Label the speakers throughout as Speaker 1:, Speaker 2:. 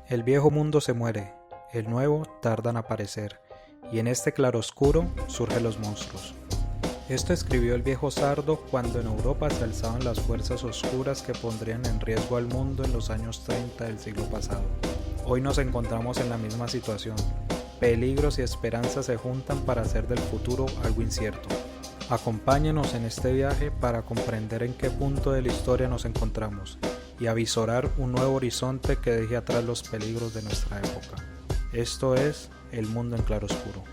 Speaker 1: El viejo mundo se muere, el nuevo tarda en aparecer, y en este claroscuro surgen los monstruos. Esto escribió el viejo Sardo cuando en Europa se alzaban las fuerzas oscuras que pondrían en riesgo al mundo en los años 30 del siglo pasado. Hoy nos encontramos en la misma situación. Peligros y esperanzas se juntan para hacer del futuro algo incierto. Acompáñenos en este viaje para comprender en qué punto de la historia nos encontramos y avisorar un nuevo horizonte que deje atrás los peligros de nuestra época. Esto es El Mundo en Claroscuro.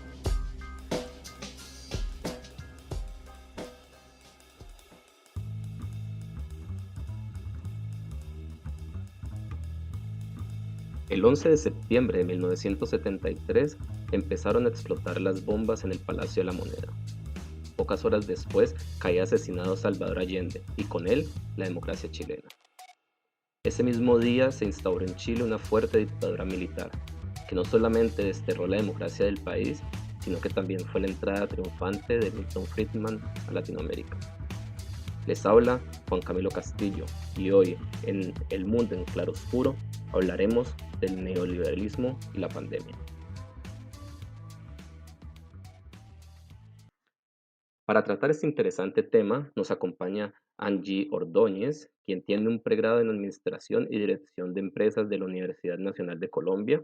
Speaker 2: El 11 de septiembre de 1973 empezaron a explotar las bombas en el Palacio de la Moneda. Pocas horas después caía asesinado Salvador Allende y con él la democracia chilena. Ese mismo día se instauró en Chile una fuerte dictadura militar, que no solamente desterró la democracia del país, sino que también fue la entrada triunfante de Milton Friedman a Latinoamérica. Les habla Juan Camilo Castillo y hoy en El Mundo en Claroscuro hablaremos del neoliberalismo y la pandemia. Para tratar este interesante tema nos acompaña Angie Ordóñez, quien tiene un pregrado en Administración y Dirección de Empresas de la Universidad Nacional de Colombia.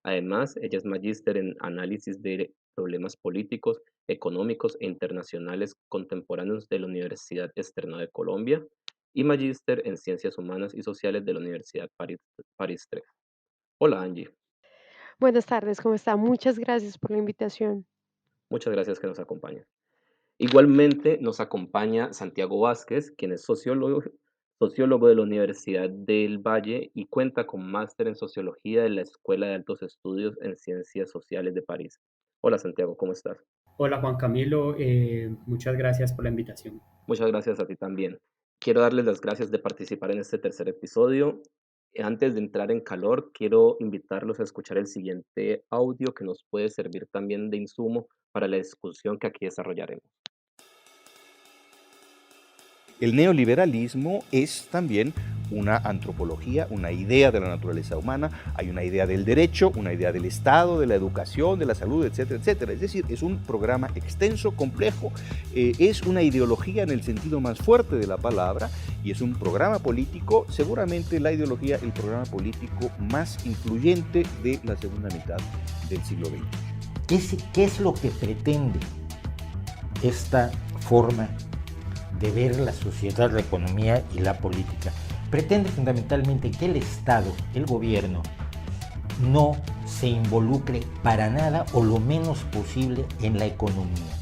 Speaker 2: Además, ella es magíster en Análisis de Problemas Políticos, Económicos e Internacionales Contemporáneos de la Universidad Externa de Colombia y magíster en Ciencias Humanas y Sociales de la Universidad París 3. Hola Angie,
Speaker 3: Buenas tardes, ¿cómo está? Muchas gracias por la invitación.
Speaker 2: muchas gracias que nos acompañes. Igualmente nos acompaña Santiago Vázquez, quien es sociólogo de la Universidad del Valle y cuenta con máster en Sociología de la Escuela de Altos Estudios en Ciencias Sociales de París. Hola Santiago, ¿cómo estás?
Speaker 4: Hola Juan Camilo, muchas gracias por la invitación.
Speaker 2: Muchas gracias a ti también. Quiero darles las gracias de participar en este tercer episodio. Antes de entrar en calor, quiero invitarlos a escuchar el siguiente audio que nos puede servir también de insumo para la discusión que aquí desarrollaremos.
Speaker 5: El neoliberalismo es también una antropología, una idea de la naturaleza humana, hay una idea del derecho, una idea del Estado, de la educación, de la salud, etcétera, etcétera. Es decir, es un programa extenso, complejo, es una ideología en el sentido más fuerte de la palabra y es un programa político, seguramente la ideología, el programa político más influyente de la segunda mitad del siglo XX.
Speaker 6: ¿Qué es lo que pretende esta forma de ver la sociedad, la economía y la política? Pretende fundamentalmente que el Estado, el gobierno, no se involucre para nada o lo menos posible en la economía.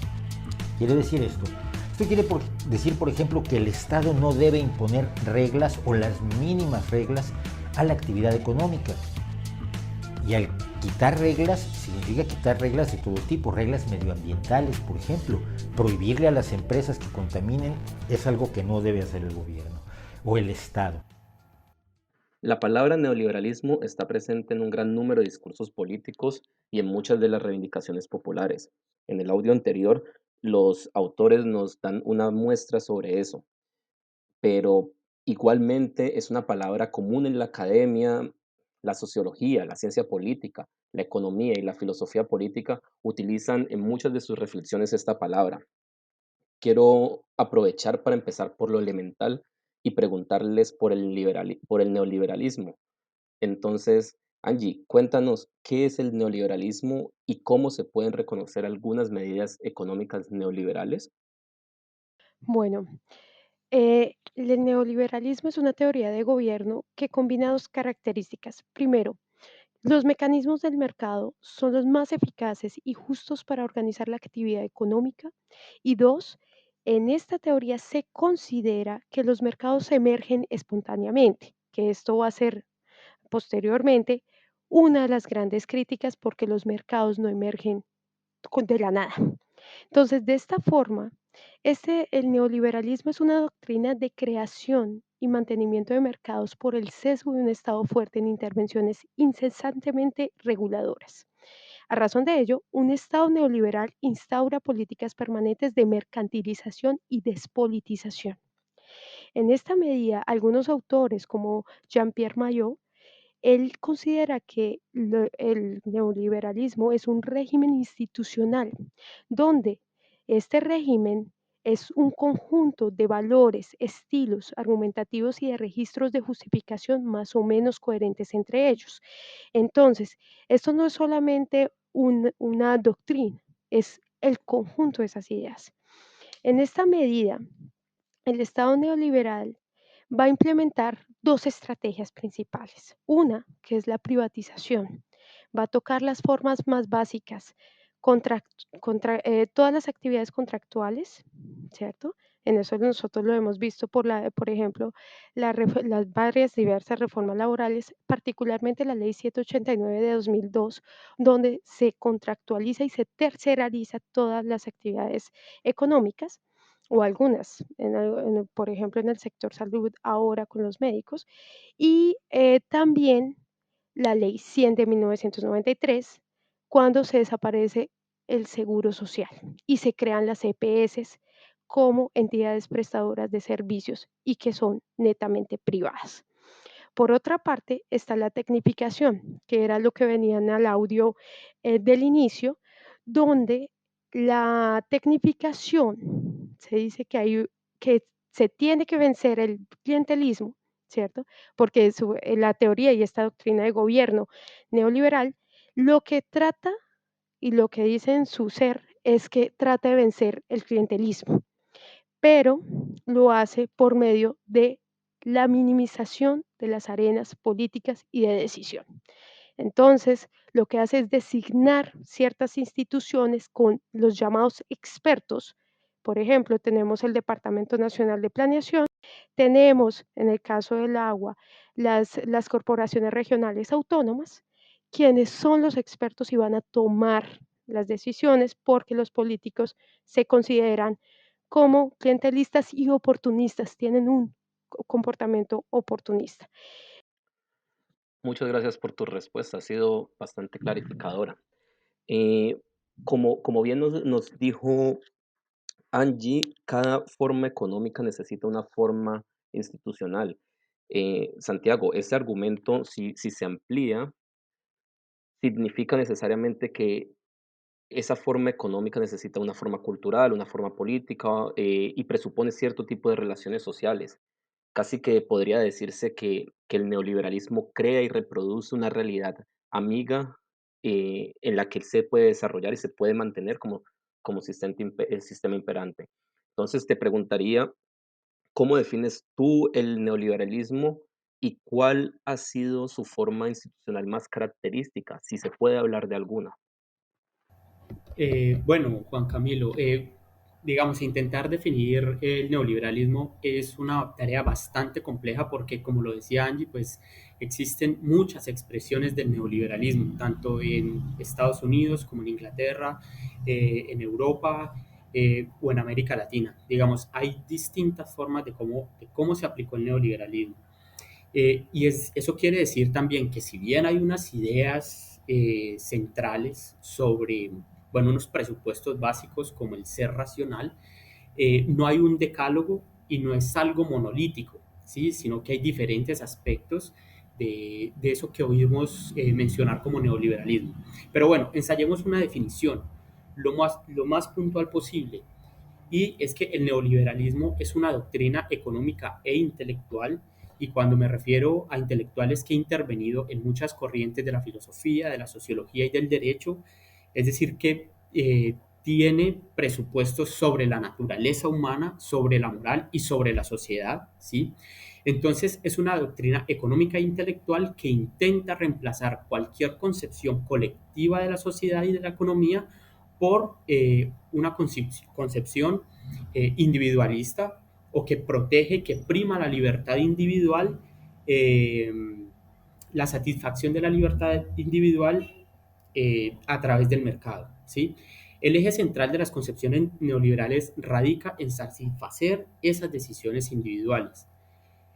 Speaker 6: Quiere decir esto. Esto quiere decir, por ejemplo, que el Estado no debe imponer reglas o las mínimas reglas a la actividad económica. Y al quitar reglas, significa quitar reglas de todo tipo, reglas medioambientales, por ejemplo. Prohibirle a las empresas que contaminen es algo que no debe hacer el gobierno o el Estado.
Speaker 2: La palabra neoliberalismo está presente en un gran número de discursos políticos y en muchas de las reivindicaciones populares. En el audio anterior, los autores nos dan una muestra sobre eso, pero igualmente es una palabra común en la academia, la sociología, la ciencia política, la economía y la filosofía política utilizan en muchas de sus reflexiones esta palabra. Quiero aprovechar para empezar por lo elemental y preguntarles por el neoliberalismo. Entonces, Angie, cuéntanos qué es el neoliberalismo y cómo se pueden reconocer algunas medidas económicas neoliberales.
Speaker 3: Bueno, el neoliberalismo es una teoría de gobierno que combina dos características. Primero, los mecanismos del mercado son los más eficaces y justos para organizar la actividad económica. Y dos, en esta teoría se considera que los mercados emergen espontáneamente, que esto va a ser posteriormente una de las grandes críticas porque los mercados no emergen de la nada. Entonces, de esta forma, el neoliberalismo es una doctrina de creación y mantenimiento de mercados por el sesgo de un Estado fuerte en intervenciones incesantemente reguladoras. A razón de ello, un Estado neoliberal instaura políticas permanentes de mercantilización y despolitización. En esta medida, algunos autores como Jean-Pierre Maillot Él considera que el neoliberalismo es un régimen institucional, donde este régimen es un conjunto de valores, estilos argumentativos y de registros de justificación más o menos coherentes entre ellos. Entonces, esto no es solamente una doctrina, es el conjunto de esas ideas. En esta medida, el Estado neoliberal va a implementar dos estrategias principales. Una, que es la privatización, va a tocar las formas más básicas, todas las actividades contractuales, ¿cierto? En eso nosotros lo hemos visto por ejemplo, las varias diversas reformas laborales, particularmente la Ley 789 de 2002, donde se contractualiza y se tercerariza todas las actividades económicas o algunas, por ejemplo, en el sector salud ahora con los médicos, y también la Ley 100 de 1993, cuando se desaparece el seguro social y se crean las EPS como entidades prestadoras de servicios y que son netamente privadas. Por otra parte, está la tecnificación, que era lo que venía en el audio del inicio, donde la tecnificación se dice que se tiene que vencer el clientelismo, ¿cierto? Porque la teoría y esta doctrina de gobierno neoliberal lo que trata y lo que dice en su ser es que trata de vencer el clientelismo, pero lo hace por medio de la minimización de las arenas políticas y de decisión. Entonces, lo que hace es designar ciertas instituciones con los llamados expertos. Por ejemplo, tenemos el Departamento Nacional de Planeación, tenemos, en el caso del agua, las corporaciones regionales autónomas, quienes son los expertos y van a tomar las decisiones porque los políticos se consideran como clientelistas y oportunistas, tienen un comportamiento oportunista.
Speaker 2: Muchas gracias por tu respuesta, ha sido bastante clarificadora. Eh, como bien nos dijo Angie, cada forma económica necesita una forma institucional. Santiago, ese argumento, si se amplía, significa necesariamente que esa forma económica necesita una forma cultural, una forma política, y presupone cierto tipo de relaciones sociales. Casi que podría decirse que el neoliberalismo crea y reproduce una realidad amiga, en la que se puede desarrollar y se puede mantener como sistema imperante. Entonces te preguntaría, ¿cómo defines tú el neoliberalismo y cuál ha sido su forma institucional más característica, si se puede hablar de alguna?
Speaker 4: Bueno, Juan Camilo, digamos, intentar definir el neoliberalismo es una tarea bastante compleja porque, como lo decía Angie, pues existen muchas expresiones del neoliberalismo, tanto en Estados Unidos como en Inglaterra, en Europa o en América Latina. Digamos, hay distintas formas de cómo se aplicó el neoliberalismo. Eso quiere decir también que si bien hay unas ideas centrales sobre, bueno, unos presupuestos básicos como el ser racional, no hay un decálogo y no es algo monolítico, ¿sí? Sino que hay diferentes aspectos de eso que oímos mencionar como neoliberalismo. Pero bueno, ensayemos una definición lo más puntual posible. Y es que el neoliberalismo es una doctrina económica e intelectual, y cuando me refiero a intelectuales que han intervenido en muchas corrientes de la filosofía, de la sociología y del derecho, es decir, que tiene presupuestos sobre la naturaleza humana, sobre la moral y sobre la sociedad, ¿sí? Entonces es una doctrina económica e intelectual que intenta reemplazar cualquier concepción colectiva de la sociedad y de la economía por una concepción individualista o que protege, que prima la libertad individual, eh, la satisfacción de la libertad individual a través del mercado, ¿sí? El eje central de las concepciones neoliberales radica en satisfacer esas decisiones individuales.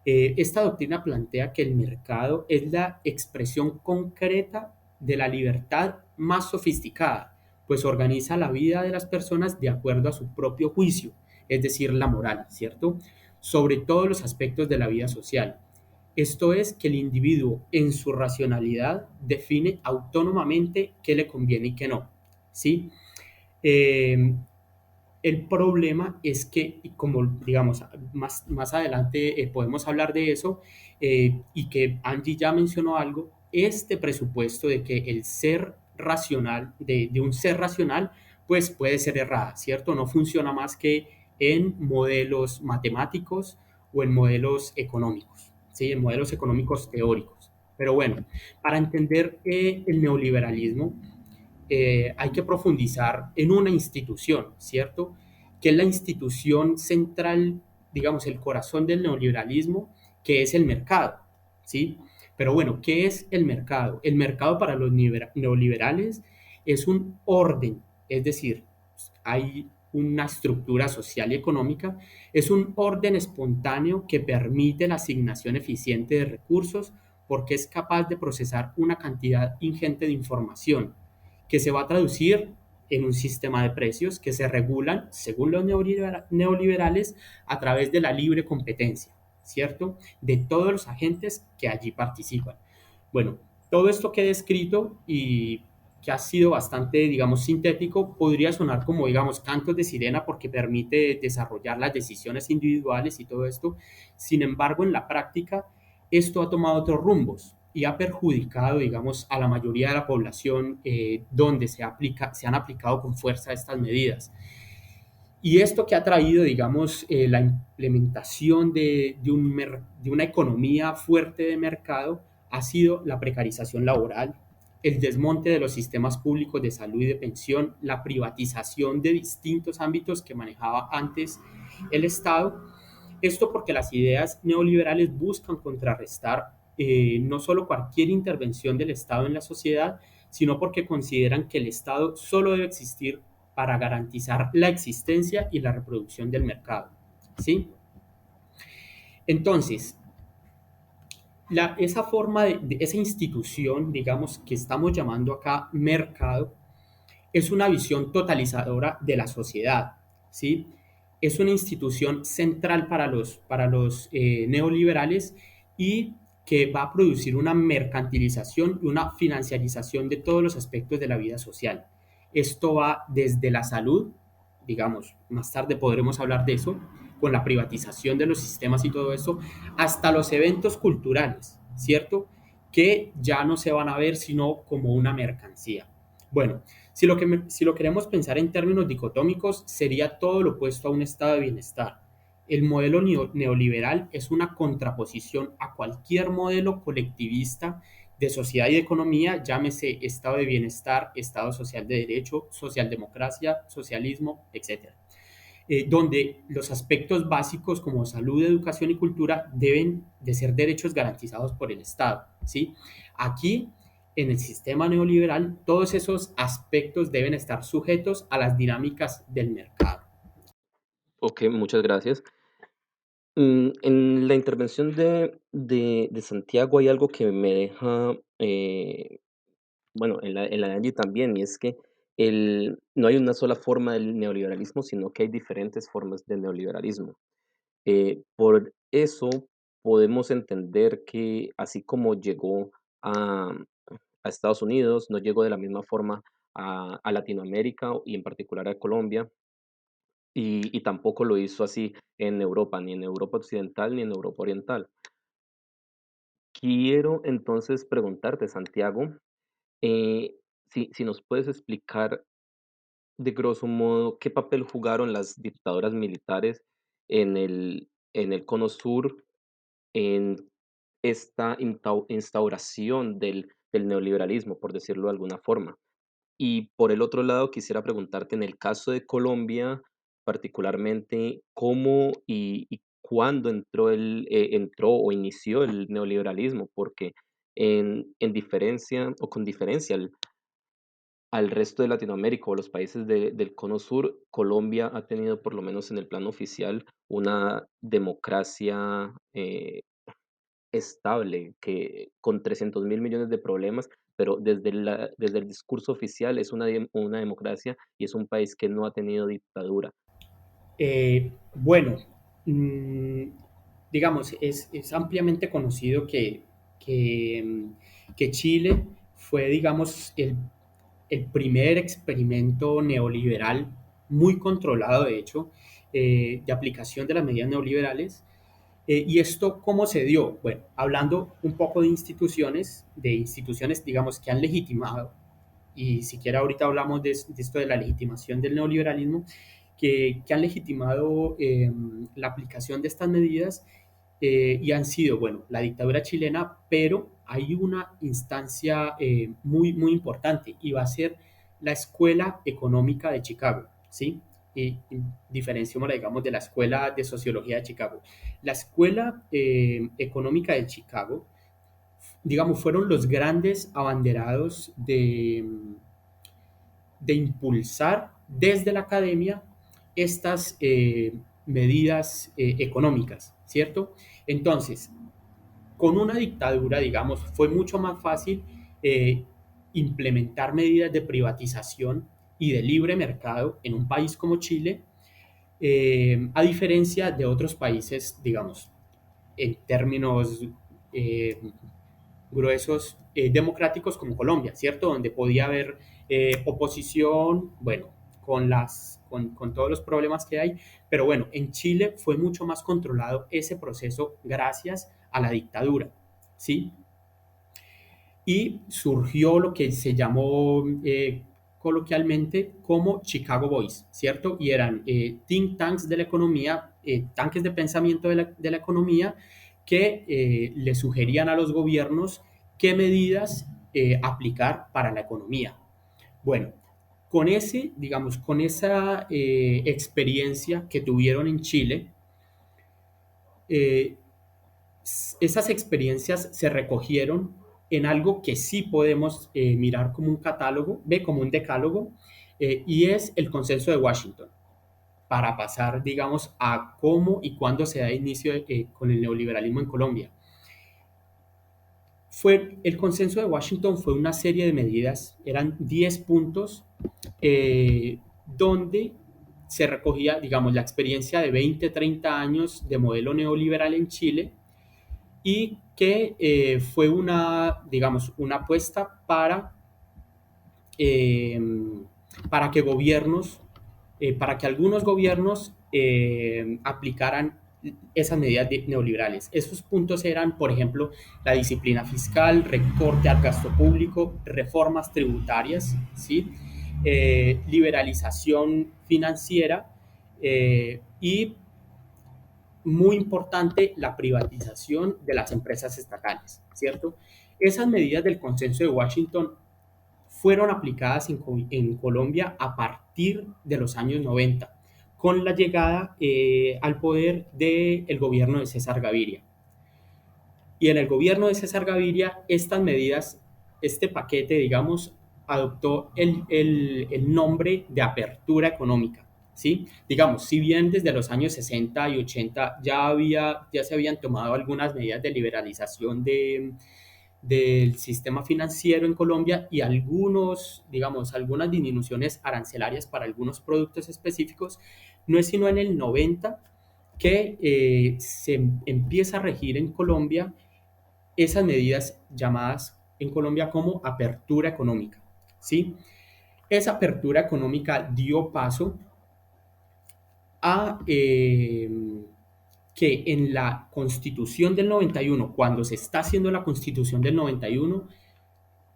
Speaker 4: Esta doctrina plantea que el mercado es la expresión concreta de la libertad más sofisticada, pues organiza la vida de las personas de acuerdo a su propio juicio, es decir, la moral, ¿cierto? Sobre todos los aspectos de la vida social. Esto es que el individuo en su racionalidad define autónomamente qué le conviene y qué no, ¿sí? Eh, el problema es que, y como digamos, más adelante podemos hablar de eso, y que Angie ya mencionó algo, este presupuesto de que el ser racional, de un ser racional, pues puede ser errada, ¿cierto? No funciona más que en modelos matemáticos o en modelos económicos, ¿sí? En modelos económicos teóricos. Pero bueno, para entender el neoliberalismo, hay que profundizar en una institución, ¿cierto? Que es la institución central, digamos, el corazón del neoliberalismo, que es el mercado, ¿sí? Pero bueno, ¿qué es el mercado? El mercado para los neoliberales es un orden, es decir, hay una estructura social y económica, es un orden espontáneo que permite la asignación eficiente de recursos porque es capaz de procesar una cantidad ingente de información que se va a traducir en un sistema de precios que se regulan, según los neoliberales, a través de la libre competencia, ¿cierto? De todos los agentes que allí participan. Bueno, todo esto que he descrito y que ha sido bastante, digamos, sintético, podría sonar como, digamos, cantos de sirena porque permite desarrollar las decisiones individuales y todo esto. Sin embargo, en la práctica, esto ha tomado otros rumbos y ha perjudicado, digamos, a la mayoría de la población donde se han aplicado con fuerza estas medidas. Y esto que ha traído, digamos, la implementación de una economía fuerte de mercado ha sido la precarización laboral, el desmonte de los sistemas públicos de salud y de pensión, la privatización de distintos ámbitos que manejaba antes el Estado. Esto porque las ideas neoliberales buscan contrarrestar no solo cualquier intervención del Estado en la sociedad, sino porque consideran que el Estado solo debe existir para garantizar la existencia y la reproducción del mercado, ¿sí? Entonces, esa forma esa institución, digamos, que estamos llamando acá mercado, es una visión totalizadora de la sociedad, ¿sí? Es una institución central para los neoliberales y que va a producir una mercantilización y una financiarización de todos los aspectos de la vida social. Esto va desde la salud, digamos, más tarde podremos hablar de eso, con la privatización de los sistemas y todo eso, hasta los eventos culturales, ¿cierto? Que ya no se van a ver sino como una mercancía. Bueno, si lo queremos pensar en términos dicotómicos, sería todo lo opuesto a un estado de bienestar. El modelo neoliberal es una contraposición a cualquier modelo colectivista de sociedad y de economía, llámese estado de bienestar, estado social de derecho, socialdemocracia, socialismo, etcétera, donde los aspectos básicos como salud, educación y cultura deben de ser derechos garantizados por el Estado, ¿sí? Aquí, en el sistema neoliberal, todos esos aspectos deben estar sujetos a las dinámicas del mercado.
Speaker 2: Ok, muchas gracias. En la intervención de Santiago hay algo que me deja, bueno, en la de Angie también, y es que no hay una sola forma del neoliberalismo, sino que hay diferentes formas de neoliberalismo. Por eso podemos entender que así como llegó a Estados Unidos, no llegó de la misma forma a Latinoamérica y en particular a Colombia, y tampoco lo hizo así en Europa, ni en Europa occidental ni en Europa oriental. Quiero entonces preguntarte, Santiago, eh, si nos puedes explicar de grosso modo qué papel jugaron las dictaduras militares en el Cono Sur en esta instauración del neoliberalismo, por decirlo de alguna forma. Y por el otro lado, quisiera preguntarte, en el caso de Colombia, particularmente, ¿cómo y cuándo entró o inició el neoliberalismo? Porque en diferencia o con diferencia al resto de Latinoamérica o los países del Cono Sur, Colombia ha tenido, por lo menos en el plano oficial, una democracia estable, que con 300.000 millones de problemas, pero desde el discurso oficial es una democracia y es un país que no ha tenido dictadura.
Speaker 4: Bueno, mm, digamos, es ampliamente conocido que Chile fue, digamos, el primer experimento neoliberal muy controlado, de hecho, de aplicación de las medidas neoliberales. ¿Y esto cómo se dio? Bueno, hablando un poco de instituciones, digamos, que han legitimado, y siquiera ahorita hablamos de esto de la legitimación del neoliberalismo, que han legitimado la aplicación de estas medidas y han sido, bueno, la dictadura chilena, pero hay una instancia muy importante y va a ser la Escuela Económica de Chicago, ¿sí? Y diferenciémosla, digamos, de la Escuela de Sociología de Chicago. La Escuela Económica de Chicago, digamos, fueron los grandes abanderados de impulsar desde la academia estas medidas económicas, ¿cierto? Entonces, con una dictadura, digamos, fue mucho más fácil implementar medidas de privatización y de libre mercado en un país como Chile, a diferencia de otros países, digamos, en términos eh, gruesos democráticos como Colombia, ¿cierto? Donde podía haber oposición, bueno, con todos los problemas que hay, pero bueno, en Chile fue mucho más controlado ese proceso gracias a la dictadura, ¿sí? Y surgió lo que se llamó coloquialmente como Chicago Boys, ¿cierto? Y eran think tanks de la economía, tanques de pensamiento de la economía que le sugerían a los gobiernos qué medidas aplicar para la economía. Bueno, con ese, digamos, con esa experiencia que tuvieron en Chile, eh, esas experiencias se recogieron en algo que sí podemos mirar como un catálogo, ve como un decálogo, y es el consenso de Washington, para pasar, digamos, a cómo y cuándo se da inicio con el neoliberalismo en Colombia. El consenso de Washington fue una serie de medidas, eran 10 puntos, donde se recogía, digamos, la experiencia de 20, 30 años de modelo neoliberal en Chile, y que fue digamos, una apuesta eh, para que algunos gobiernos aplicaran esas medidas neoliberales. Esos puntos eran, por ejemplo, la disciplina fiscal, recorte al gasto público, reformas tributarias, ¿sí? Liberalización financiera y muy importante la privatización de las empresas estatales, ¿cierto? Esas medidas del consenso de Washington fueron aplicadas en Colombia a partir de los años 90, con la llegada al poder del gobierno de César Gaviria. Y en el gobierno de César Gaviria, estas medidas, este paquete, digamos, adoptó el nombre de apertura económica, ¿sí? Digamos, si bien desde los años 60 y 80 ya se habían tomado algunas medidas de liberalización del sistema financiero en Colombia y digamos, algunas disminuciones arancelarias para algunos productos específicos, no es sino en el 90 que se empieza a regir en Colombia esas medidas llamadas en Colombia como apertura económica, ¿sí? Esa apertura económica dio paso a que en la Constitución del 91, cuando se está haciendo la Constitución del 91,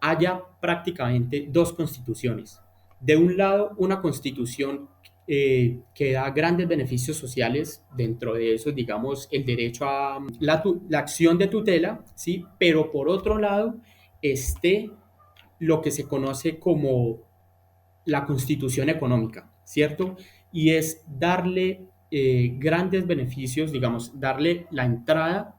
Speaker 4: haya prácticamente dos constituciones. De un lado, una constitución que da grandes beneficios sociales, dentro de eso, digamos, el derecho a la acción de tutela, ¿sí? Pero por otro lado, esté lo que se conoce como la constitución económica, ¿cierto? Y es darle grandes beneficios, digamos, darle la entrada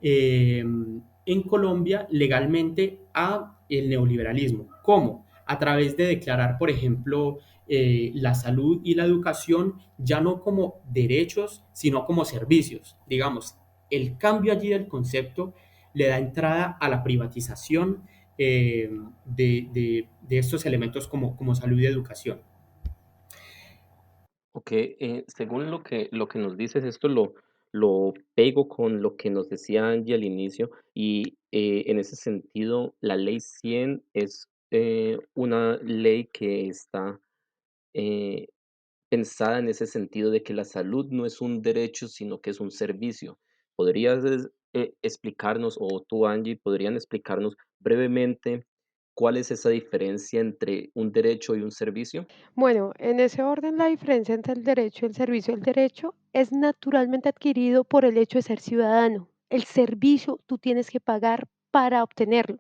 Speaker 4: en Colombia legalmente a el neoliberalismo. ¿Cómo? A través de declarar, por ejemplo, la salud y la educación ya no como derechos, sino como servicios. Digamos, el cambio allí del concepto le da entrada a la privatización de estos elementos como salud y educación.
Speaker 2: Ok, según lo que nos dices, esto lo pego con lo que nos decía Angie al inicio y en ese sentido, la ley 100 es una ley que está eh, pensada en ese sentido de que la salud no es un derecho, sino que es un servicio. ¿Podrías explicarnos, o tú, Angie, podrían explicarnos brevemente cuál es esa diferencia entre un derecho y un servicio?
Speaker 3: Bueno, en ese orden, la diferencia entre el derecho y el servicio. El derecho es naturalmente adquirido por el hecho de ser ciudadano. El servicio tú tienes que pagar para obtenerlo.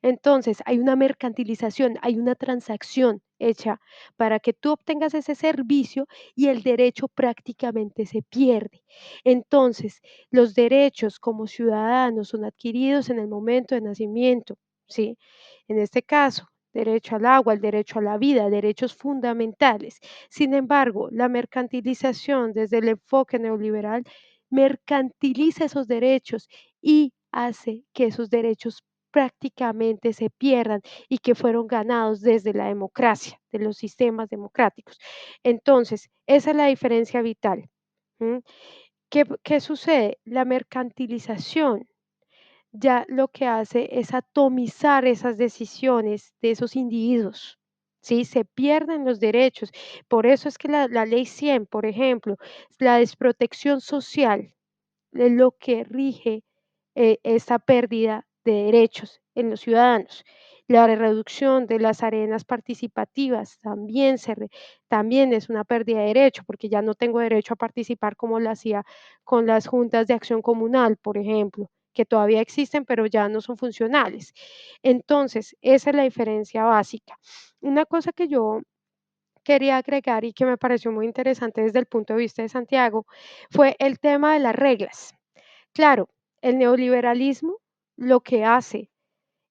Speaker 3: Entonces, hay una mercantilización, hay una transacción hecha para que tú obtengas ese servicio y el derecho prácticamente se pierde. Entonces, los derechos como ciudadanos son adquiridos en el momento de nacimiento, ¿sí? En este caso, derecho al agua, el derecho a la vida, derechos fundamentales. Sin embargo, la mercantilización desde el enfoque neoliberal mercantiliza esos derechos y hace que esos derechos prácticamente se pierdan y que fueron ganados desde la democracia, de los sistemas democráticos. Entonces, esa es la diferencia vital. ¿M? ¿Qué sucede? La mercantilización ya lo que hace es atomizar esas decisiones de esos individuos, ¿sí? Se pierden los derechos. Por eso es que la ley 100, por ejemplo, la desprotección social es lo que rige esta pérdida de derechos en los ciudadanos. La reducción de las arenas participativas también, también es una pérdida de derecho, porque ya no tengo derecho a participar como lo hacía con las juntas de acción comunal, por ejemplo, que todavía existen, pero ya no son funcionales. Entonces, esa es la diferencia básica. Una cosa que yo quería agregar y que me pareció muy interesante desde el punto de vista de Santiago fue el tema de las reglas. Claro, el neoliberalismo lo que hace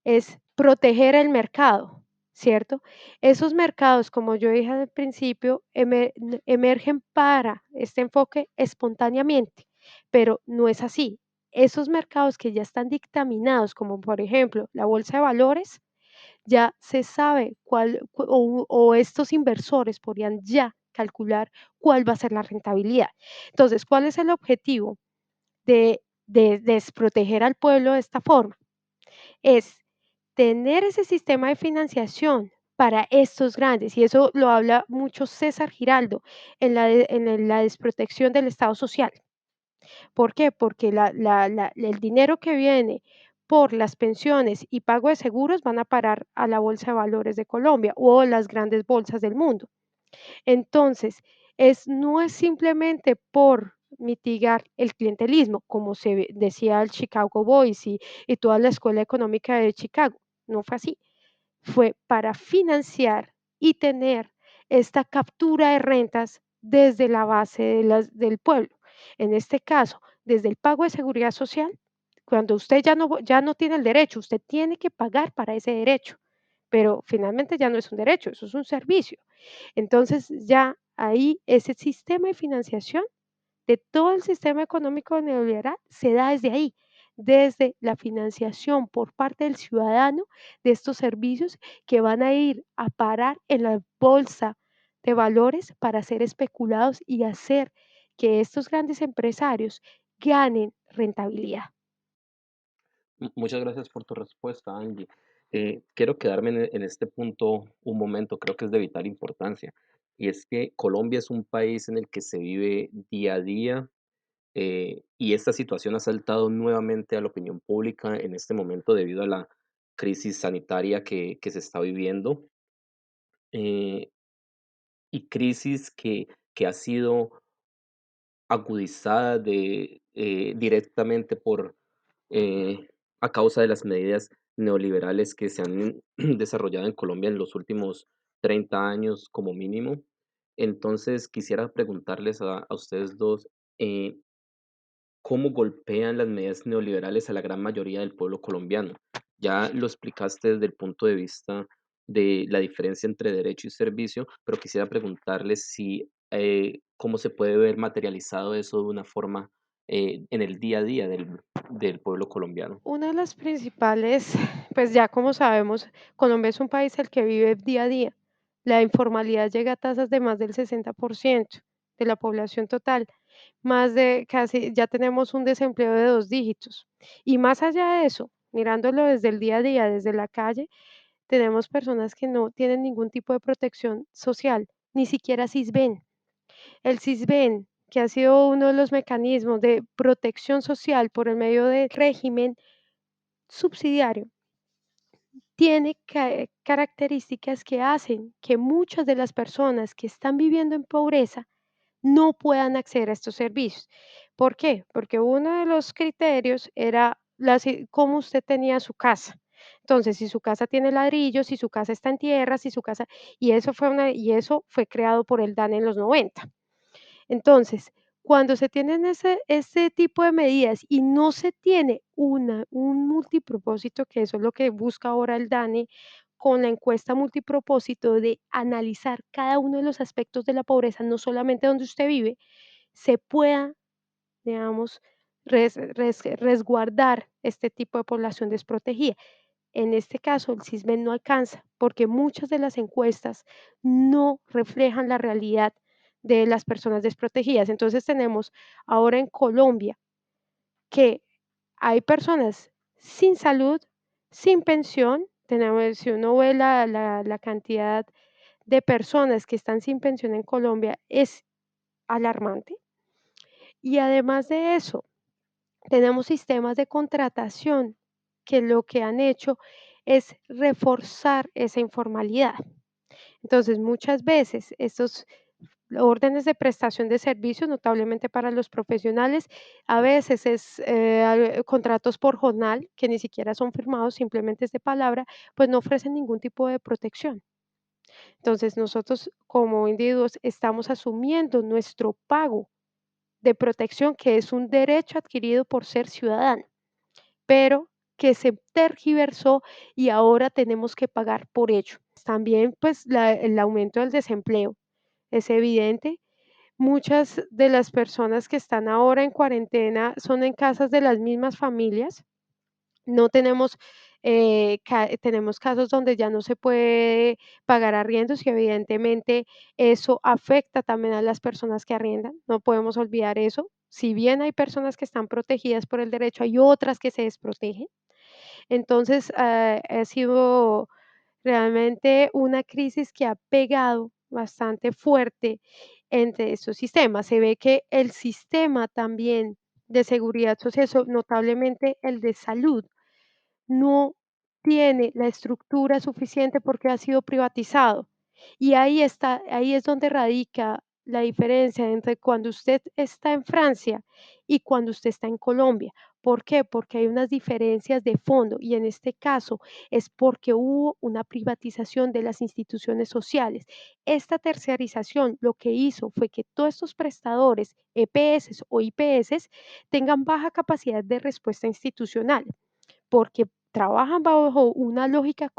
Speaker 3: es proteger el mercado, ¿cierto? Esos mercados, como yo dije al principio, emergen para este enfoque espontáneamente, pero no es así. Esos mercados que ya están dictaminados, como por ejemplo la bolsa de valores, ya se sabe o estos inversores podrían ya calcular cuál va a ser la rentabilidad. Entonces, ¿cuál es el objetivo de desproteger al pueblo de esta forma? Es tener ese sistema de financiación para estos grandes, y eso lo habla mucho César Giraldo en la desprotección del Estado social. ¿Por qué? Porque el dinero que viene por las pensiones y pago de seguros van a parar a la Bolsa de Valores de Colombia o las grandes bolsas del mundo. Entonces, no es simplemente por mitigar el clientelismo, como decía el Chicago Boys y toda la escuela económica de Chicago. No fue así. Fue para financiar y tener esta captura de rentas desde la base del pueblo. En este caso, desde el pago de seguridad social, cuando usted ya no tiene el derecho, usted tiene que pagar para ese derecho, pero finalmente ya no es un derecho, eso es un servicio. Entonces ya ahí ese sistema de financiación de todo el sistema económico neoliberal se da desde ahí, desde la financiación por parte del ciudadano de estos servicios que van a ir a parar en la bolsa de valores para ser especulados y hacer que estos grandes empresarios ganen rentabilidad.
Speaker 2: Muchas gracias por tu respuesta, Angie. Quiero quedarme en este punto un momento, creo que es de vital importancia, y es que Colombia es un país en el que se vive día a día y esta situación ha saltado nuevamente a la opinión pública en este momento debido a la crisis sanitaria que se está viviendo eh, y crisis que ha sido agudizada directamente eh, a causa de las medidas neoliberales que se han desarrollado en Colombia en los últimos 30 años como mínimo. Entonces, quisiera preguntarles a ustedes dos, eh, ¿cómo golpean las medidas neoliberales a la gran mayoría del pueblo colombiano? Ya lo explicaste desde el punto de vista de la diferencia entre derecho y servicio, pero quisiera preguntarles si cómo se puede ver materializado eso de una forma en el día a día del pueblo colombiano.
Speaker 3: Una de las principales, pues ya como sabemos, Colombia es un país el que vive día a día. La informalidad llega a tasas de más del 60% de la población total. más de casi, ya tenemos un desempleo de 2 dígitos. Y más allá de eso, mirándolo desde el día a día, desde la calle, tenemos personas que no tienen ningún tipo de protección social, ni siquiera SISBEN. El SISBEN, que ha sido uno de los mecanismos de protección social por el medio del régimen subsidiario, tiene características que hacen que muchas de las personas que están viviendo en pobreza no puedan acceder a estos servicios. ¿Por qué? Porque uno de los criterios era cómo usted tenía su casa. Entonces, si su casa tiene ladrillos, si su casa está en tierra, si su casa, y eso fue creado por el DANE en los 90. Entonces, cuando se tienen ese tipo de medidas y no se tiene un multipropósito, que eso es lo que busca ahora el DANE con la encuesta multipropósito de analizar cada uno de los aspectos de la pobreza, no solamente donde usted vive, se pueda, digamos, resguardar este tipo de población desprotegida. En este caso, el CISBEN no alcanza, porque muchas de las encuestas no reflejan la realidad de las personas desprotegidas. Entonces tenemos ahora en Colombia que hay personas sin salud, sin pensión. Tenemos, si uno ve la cantidad de personas que están sin pensión en Colombia, es alarmante. Y además de eso, tenemos sistemas de contratación que lo que han hecho es reforzar esa informalidad. Entonces, muchas veces estos órdenes de prestación de servicios, notablemente para los profesionales, a veces es contratos por jornal que ni siquiera son firmados, simplemente es de palabra, pues no ofrecen ningún tipo de protección. Entonces, nosotros como individuos estamos asumiendo nuestro pago de protección, que es un derecho adquirido por ser ciudadano, pero que se tergiversó y ahora tenemos que pagar por ello. También, pues, el aumento del desempleo es evidente. Muchas de las personas que están ahora en cuarentena son en casas de las mismas familias. No tenemos, tenemos casos donde ya no se puede pagar arriendos y evidentemente eso afecta también a las personas que arriendan. No podemos olvidar eso. Si bien hay personas que están protegidas por el derecho, hay otras que se desprotegen. Entonces, ha sido realmente una crisis que ha pegado bastante fuerte entre estos sistemas. Se ve que el sistema también de seguridad social, notablemente el de salud, no tiene la estructura suficiente porque ha sido privatizado. Y ahí está, ahí es donde radica la diferencia entre cuando usted está en Francia y cuando usted está en Colombia. ¿Por qué? Porque hay unas diferencias de fondo y en este caso es porque hubo una privatización de las instituciones sociales. Esta terciarización lo que hizo fue que todos estos prestadores, EPS o IPS, tengan baja capacidad de respuesta institucional porque trabajan bajo una lógica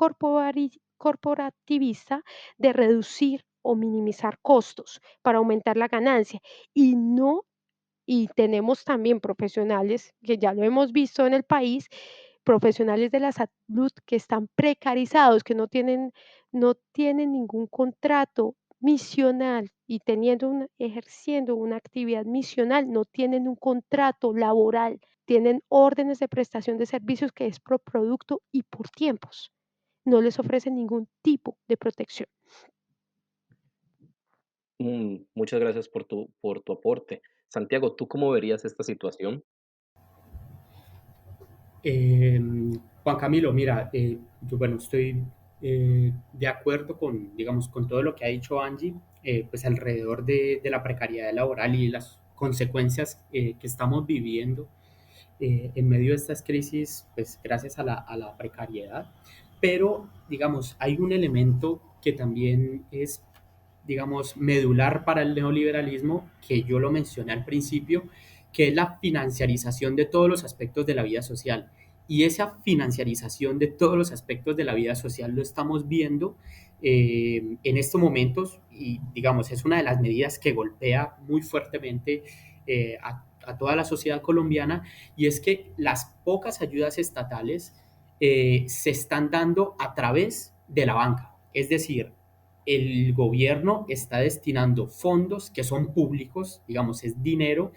Speaker 3: corporativista de reducir o minimizar costos para aumentar la ganancia y no y tenemos también profesionales, que ya lo hemos visto en el país, profesionales de la salud que están precarizados, que no tienen ningún contrato misional y ejerciendo una actividad misional, no tienen un contrato laboral, tienen órdenes de prestación de servicios que es por producto y por tiempos. No les ofrecen ningún tipo de protección.
Speaker 2: Muchas gracias por tu aporte. Santiago, ¿tú cómo verías esta situación?
Speaker 4: Eh, Juan Camilo, mira, yo bueno, estoy de acuerdo con, digamos, con todo lo que ha dicho Angie, pues alrededor de la precariedad laboral y las consecuencias que estamos viviendo en medio de estas crisis, pues gracias a la precariedad. Pero, digamos, hay un elemento que también es, digamos, medular para el neoliberalismo, que yo lo mencioné al principio, que es la financiarización de todos los aspectos de la vida social. Y esa financiarización de todos los aspectos de la vida social lo estamos viendo en estos momentos y, digamos, es una de las medidas que golpea muy fuertemente a toda la sociedad colombiana, y es que las pocas ayudas estatales se están dando a través de la banca. Es decir, el gobierno está destinando fondos que son públicos, digamos, es dinero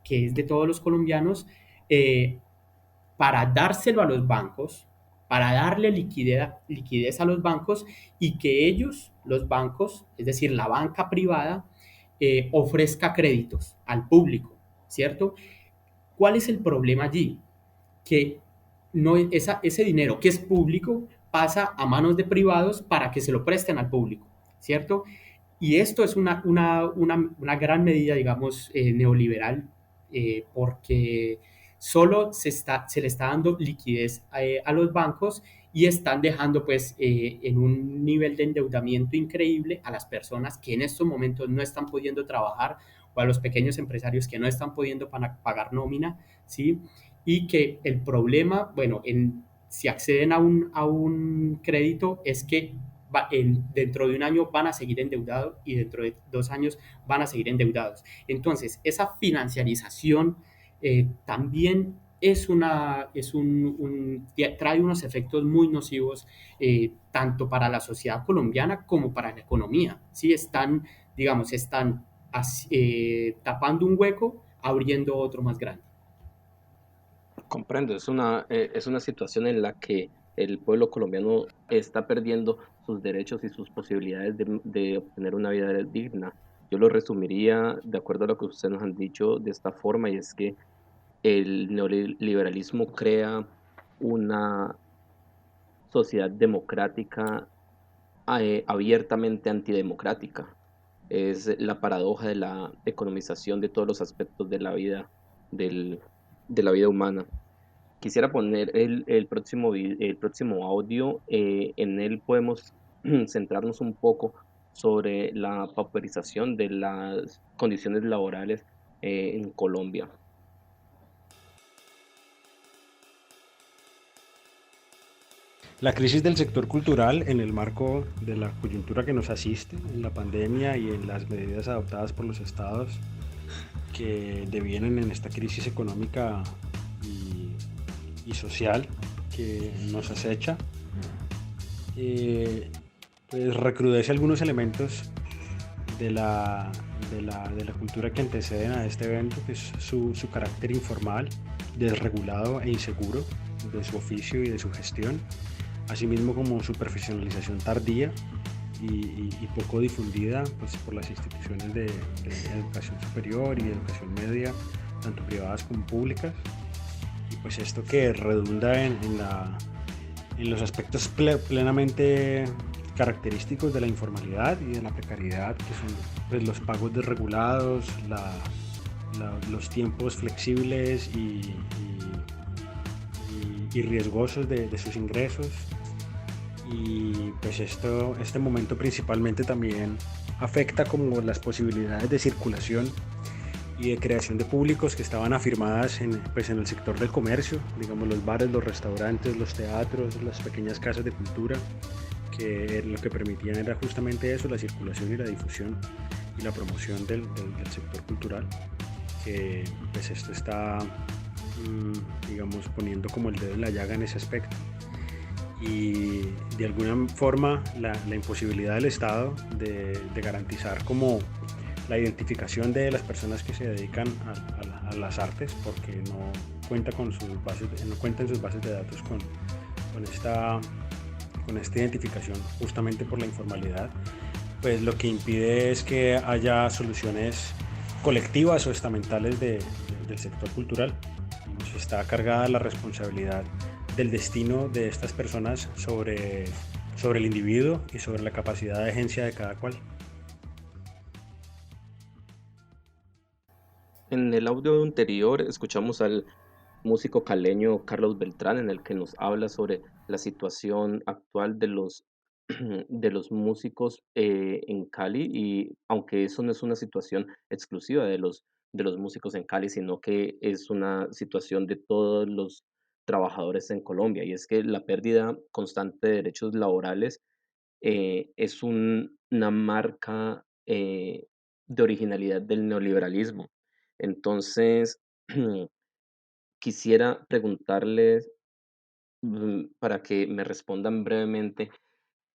Speaker 4: que es de todos los colombianos, eh, para dárselo a los bancos, para darle liquidez a los bancos y que ellos, los bancos, es decir, la banca privada, ofrezca créditos al público, ¿cierto? ¿Cuál es el problema allí? Que no, ese dinero que es público pasa a manos de privados para que se lo presten al público, ¿cierto? Y esto es una gran medida, digamos, neoliberal, porque solo se le está dando liquidez a los bancos y están dejando pues en un nivel de endeudamiento increíble a las personas que en estos momentos no están pudiendo trabajar o a los pequeños empresarios que no están pudiendo pagar nómina, ¿sí? Y que el problema, bueno, si acceden a un crédito es que dentro de un año van a seguir endeudados y dentro de 2 años van a seguir endeudados. Entonces, esa financiarización también trae unos efectos muy nocivos tanto para la sociedad colombiana como para la economía. ¿Sí? Están tapando un hueco, abriendo otro más grande.
Speaker 2: Comprendo, es una situación en la que el pueblo colombiano está perdiendo sus derechos y sus posibilidades de obtener una vida digna. Yo lo resumiría, de acuerdo a lo que ustedes nos han dicho, de esta forma, y es que el neoliberalismo crea una sociedad democrática abiertamente antidemocrática. Es la paradoja de la economización de todos los aspectos de la vida, del- de la vida humana. Quisiera poner el próximo audio. En él podemos centrarnos un poco sobre la pauperización de las condiciones laborales en Colombia.
Speaker 7: La crisis del sector cultural en el marco de la coyuntura que nos asiste, en la pandemia y en las medidas adoptadas por los estados que devienen en esta crisis económica y social que nos acecha, eh, pues recrudece algunos elementos de la cultura que anteceden a este evento, que es su carácter informal, desregulado e inseguro de su oficio y de su gestión, asimismo como su profesionalización tardía y poco difundida pues, por las instituciones de educación superior y de educación media, tanto privadas como públicas. Y pues esto que redunda en los aspectos plenamente característicos de la informalidad y de la precariedad, que son pues, los pagos desregulados, los tiempos flexibles y riesgosos de sus ingresos. Y pues este momento principalmente también afecta como las posibilidades de circulación y de creación de públicos que estaban afirmadas pues en el sector del comercio, digamos los bares, los restaurantes, los teatros, las pequeñas casas de cultura, que lo que permitían era justamente eso, la circulación y la difusión y la promoción del sector cultural, que pues esto está, digamos, poniendo como el dedo en la llaga en ese aspecto. Y de alguna forma la imposibilidad del Estado de garantizar como la identificación de las personas que se dedican a las artes, porque no cuenta no cuenta en sus bases de datos con esta identificación justamente por la informalidad, pues lo que impide es que haya soluciones colectivas o estamentales del sector cultural. Pues está cargada la responsabilidad del destino de estas personas sobre el individuo y sobre la capacidad de agencia de cada cual.
Speaker 2: En el audio anterior escuchamos al músico caleño Carlos Beltrán, en el que nos habla sobre la situación actual de de los músicos en Cali, y aunque eso no es una situación exclusiva de los músicos en Cali, sino que es una situación de todos los trabajadores en Colombia, y es que la pérdida constante de derechos laborales es una marca de originalidad del neoliberalismo. Entonces, quisiera preguntarles para que me respondan brevemente,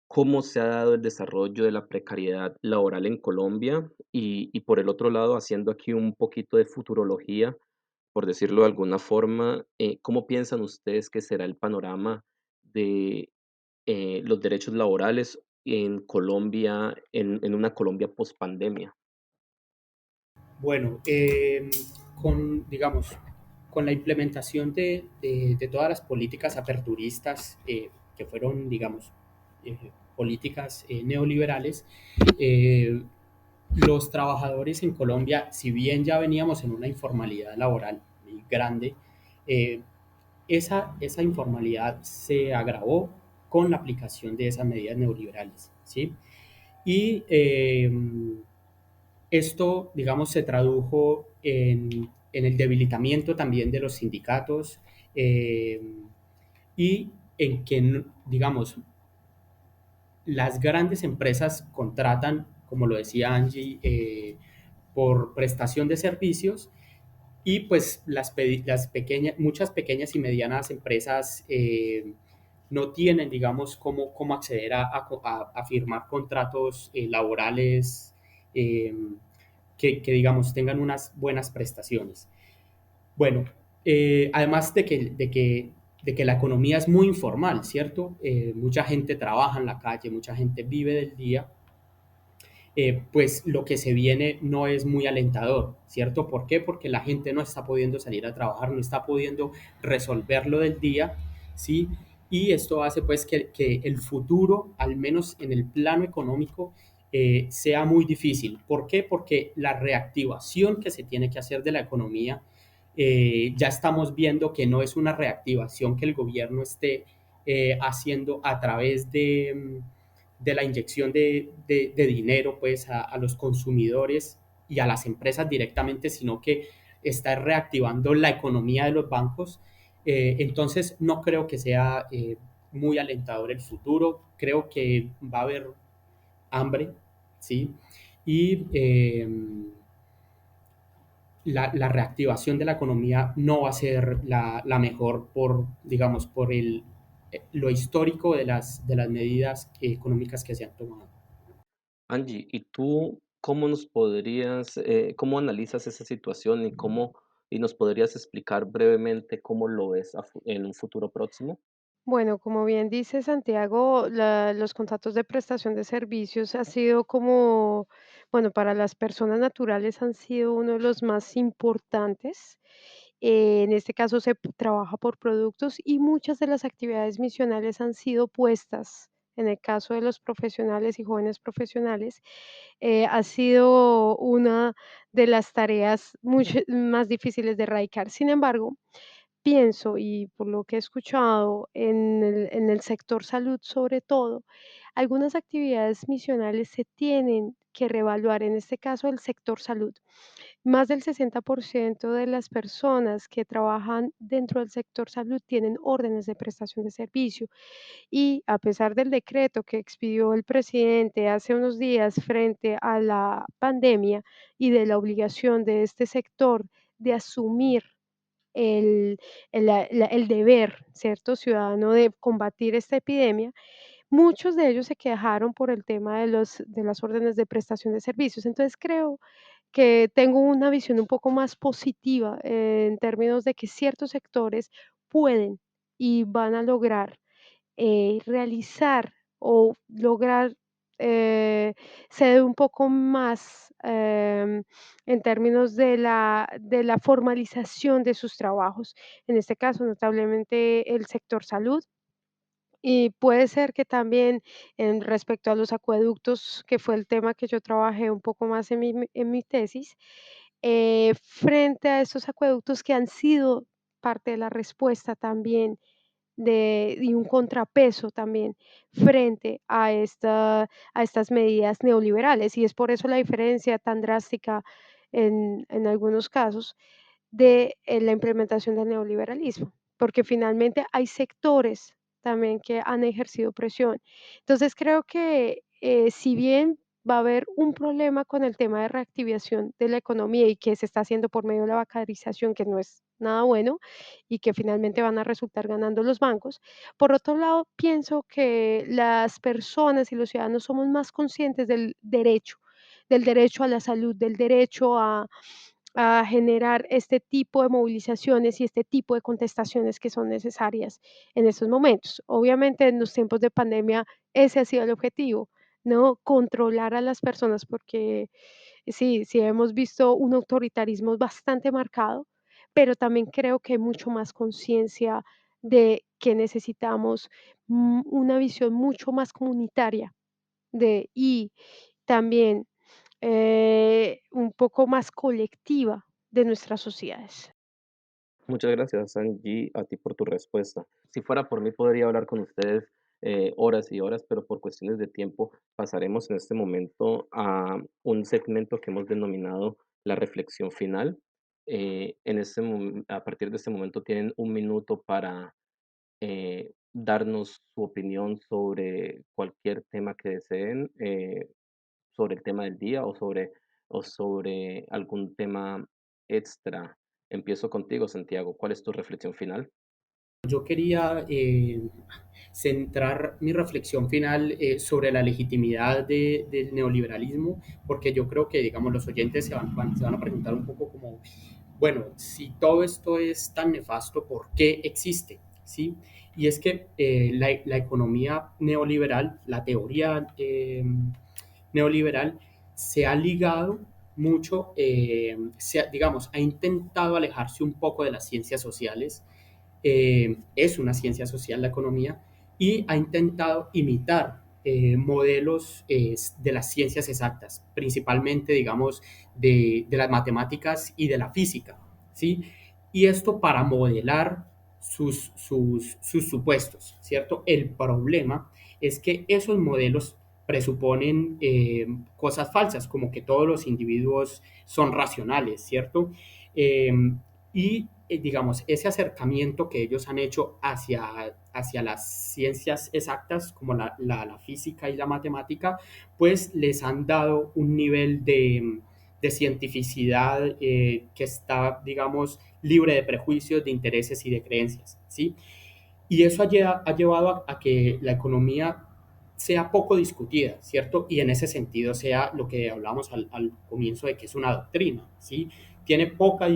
Speaker 2: cómo se ha dado el desarrollo de la precariedad laboral en Colombia y por el otro lado, haciendo aquí un poquito de futurología, por decirlo de alguna forma, ¿cómo piensan ustedes que será el panorama de los derechos laborales en Colombia, en una Colombia pospandemia?
Speaker 4: Bueno, digamos, con la implementación de todas las políticas aperturistas que fueron, digamos, políticas neoliberales, eh, los trabajadores en Colombia, si bien ya veníamos en una informalidad laboral grande, eh, esa informalidad se agravó con la aplicación de esas medidas neoliberales, ¿sí? Y esto, digamos, se tradujo en el debilitamiento también de los sindicatos eh, y en que, digamos, las grandes empresas contratan, como lo decía Angie, por prestación de servicios y pues muchas pequeñas y medianas empresas no tienen, digamos, cómo acceder a firmar contratos laborales eh, digamos, tengan unas buenas prestaciones. Bueno, además de que la economía es muy informal, ¿cierto? Mucha gente trabaja en la calle, mucha gente vive del día, pues lo que se viene no es muy alentador, ¿cierto? ¿Por qué? Porque la gente no está pudiendo salir a trabajar, no está pudiendo resolver lo del día, ¿sí? Y esto hace pues que el futuro, al menos en el plano económico, sea muy difícil. ¿Por qué? Porque la reactivación que se tiene que hacer de la economía, ya estamos viendo que no es una reactivación que el gobierno esté haciendo a través de la inyección de dinero pues a los consumidores y a las empresas directamente, sino que está reactivando la economía de los bancos. Entonces no creo que sea muy alentador el futuro, creo que va a haber hambre, ¿sí? Y la reactivación de la economía no va a ser la mejor por, digamos, por lo histórico de las medidas económicas que se han tomado.
Speaker 2: Angie, ¿y tú cómo analizas esa situación y nos podrías explicar brevemente cómo lo ves en un futuro próximo?
Speaker 3: Bueno, como bien dice Santiago, los contratos de prestación de servicios ha sido como, bueno, para las personas naturales han sido uno de los más importantes. En este caso trabaja por productos y muchas de las actividades misionales han sido puestas. En el caso de los profesionales y jóvenes profesionales, ha sido una de las tareas más difíciles de erradicar. Sin embargo, pienso, y por lo que he escuchado en el sector salud sobre todo, algunas actividades misionales se tienen que reevaluar, en este caso el sector salud. Más del 60% de las personas que trabajan dentro del sector salud tienen órdenes de prestación de servicio y a pesar del decreto que expidió el presidente hace unos días frente a la pandemia y de la obligación de este sector de asumir el, el deber, ¿cierto?, ciudadano de combatir esta epidemia, muchos de ellos se quejaron por el tema de las órdenes de prestación de servicios. Entonces creo que tengo una visión un poco más positiva en términos de que ciertos sectores pueden y van a lograr realizar o lograr eh, ser un poco más en términos de la formalización de sus trabajos. En este caso, notablemente el sector salud. Y puede ser que también en respecto a los acueductos, que fue el tema que yo trabajé un poco más en mi tesis, frente a estos acueductos que han sido parte de la respuesta también y un contrapeso también frente a estas medidas neoliberales. Y es por eso la diferencia tan drástica en algunos casos de la implementación del neoliberalismo, porque finalmente hay sectores también que han ejercido presión. Entonces creo que si bien va a haber un problema con el tema de reactivación de la economía y que se está haciendo por medio de la bancarización, que no es nada bueno y que finalmente van a resultar ganando los bancos. Por otro lado, pienso que las personas y los ciudadanos somos más conscientes del derecho a la salud, del derecho a generar este tipo de movilizaciones y este tipo de contestaciones que son necesarias en estos momentos. Obviamente, en los tiempos de pandemia, ese ha sido el objetivo, ¿no? Controlar a las personas, porque sí hemos visto un autoritarismo bastante marcado, pero también creo que hay mucho más conciencia de que necesitamos una visión mucho más comunitaria y también un poco más colectiva de nuestras sociedades.
Speaker 2: Muchas gracias, Angie, a ti por tu respuesta. Si fuera por mí, podría hablar con ustedes horas y horas, pero por cuestiones de tiempo pasaremos en este momento a un segmento que hemos denominado la reflexión final. A partir de este momento tienen un minuto para darnos su opinión sobre cualquier tema que deseen, sobre el tema del día o sobre algún tema extra. Empiezo contigo, Santiago. ¿Cuál es tu reflexión final?
Speaker 4: Yo quería centrar mi reflexión final sobre la legitimidad del neoliberalismo, porque yo creo que, digamos, los oyentes se van a preguntar un poco como, bueno, si todo esto es tan nefasto, ¿por qué existe? ¿Sí? Y es que la economía neoliberal, la teoría neoliberal, se ha ligado mucho, digamos, ha intentado alejarse un poco de las ciencias sociales. Es una ciencia social la economía y ha intentado imitar modelos de las ciencias exactas, principalmente, digamos, de las matemáticas y de la física, ¿sí? Y esto para modelar sus supuestos, ¿cierto? El problema es que esos modelos presuponen cosas falsas, como que todos los individuos son racionales, ¿cierto? Eh, digamos, ese acercamiento que ellos han hecho hacia las ciencias exactas, como la física y la matemática, pues les han dado un nivel de cientificidad que está, digamos, libre de prejuicios, de intereses y de creencias, ¿sí? Y eso ha llevado a que la economía sea poco discutida, ¿cierto? Y en ese sentido sea lo que hablamos al comienzo de que es una doctrina, ¿sí? Tiene poca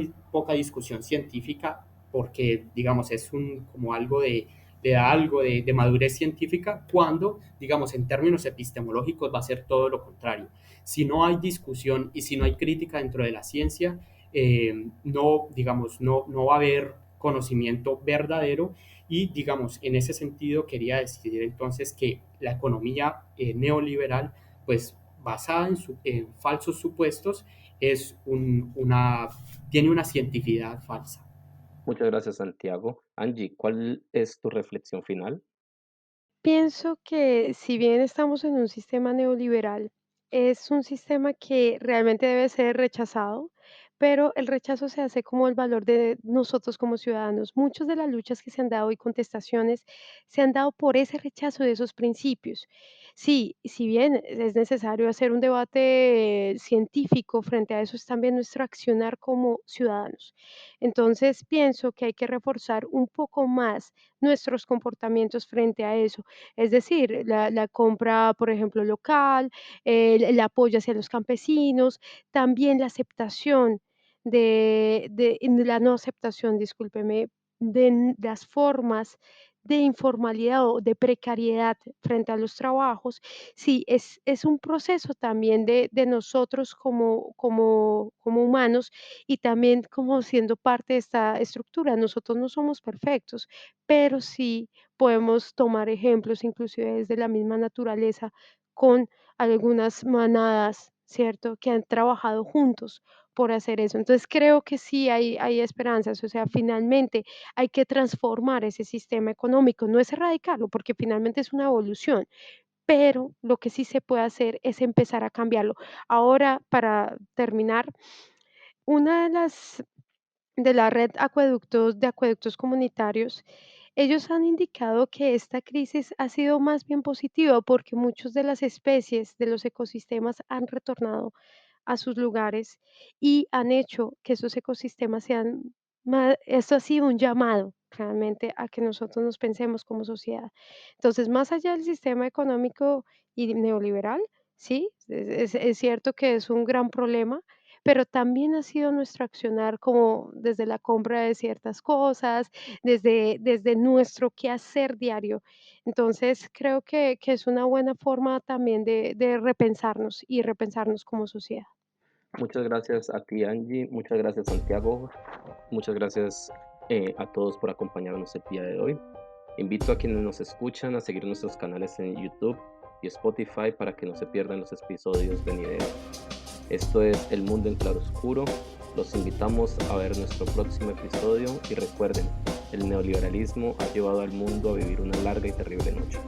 Speaker 4: discusión científica porque, digamos, es como algo de madurez científica cuando, digamos, en términos epistemológicos va a ser todo lo contrario. Si no hay discusión y si no hay crítica dentro de la ciencia, no, digamos, no va a haber conocimiento verdadero y, digamos, en ese sentido quería decir entonces que la economía neoliberal, pues basada en falsos supuestos, tiene una cientificidad falsa.
Speaker 2: Muchas gracias, Santiago. Angie, ¿cuál es tu reflexión final?
Speaker 3: Pienso que si bien estamos en un sistema neoliberal, es un sistema que realmente debe ser rechazado, pero el rechazo se hace como el valor de nosotros como ciudadanos. Muchas de las luchas que se han dado y contestaciones se han dado por ese rechazo de esos principios. Sí, si bien es necesario hacer un debate científico frente a eso, es también nuestro accionar como ciudadanos. Entonces, pienso que hay que reforzar un poco más nuestros comportamientos frente a eso. Es decir, la compra, por ejemplo, local, el apoyo hacia los campesinos, también la aceptación la no aceptación, discúlpeme, las formas de informalidad o de precariedad frente a los trabajos. Sí, es un proceso también de nosotros como humanos y también como siendo parte de esta estructura. Nosotros no somos perfectos, pero sí podemos tomar ejemplos, inclusive desde la misma naturaleza, con algunas manadas, ¿cierto?, que han trabajado juntos por hacer eso. Entonces creo que sí hay esperanzas, o sea, finalmente hay que transformar ese sistema económico, no es erradicarlo, porque finalmente es una evolución, pero lo que sí se puede hacer es empezar a cambiarlo. Ahora, para terminar, una de la red de acueductos comunitarios Ellos han indicado que esta crisis ha sido más bien positiva porque muchas de las especies de los ecosistemas han retornado a sus lugares y han hecho que esos ecosistemas sean más, esto ha sido un llamado realmente a que nosotros nos pensemos como sociedad. Entonces, más allá del sistema económico y neoliberal, sí, es cierto que es un gran problema, pero también ha sido nuestro accionar como desde la compra de ciertas cosas, desde nuestro quehacer diario. Entonces, creo que es una buena forma también de repensarnos y repensarnos como sociedad.
Speaker 2: Muchas gracias a ti, Angie. Muchas gracias, Santiago. Muchas gracias a todos por acompañarnos el día de hoy. Invito a quienes nos escuchan a seguir nuestros canales en YouTube y Spotify para que no se pierdan los episodios venideros. Esto es El Mundo en Claroscuro. Los invitamos a ver nuestro próximo episodio y recuerden, el neoliberalismo ha llevado al mundo a vivir una larga y terrible noche.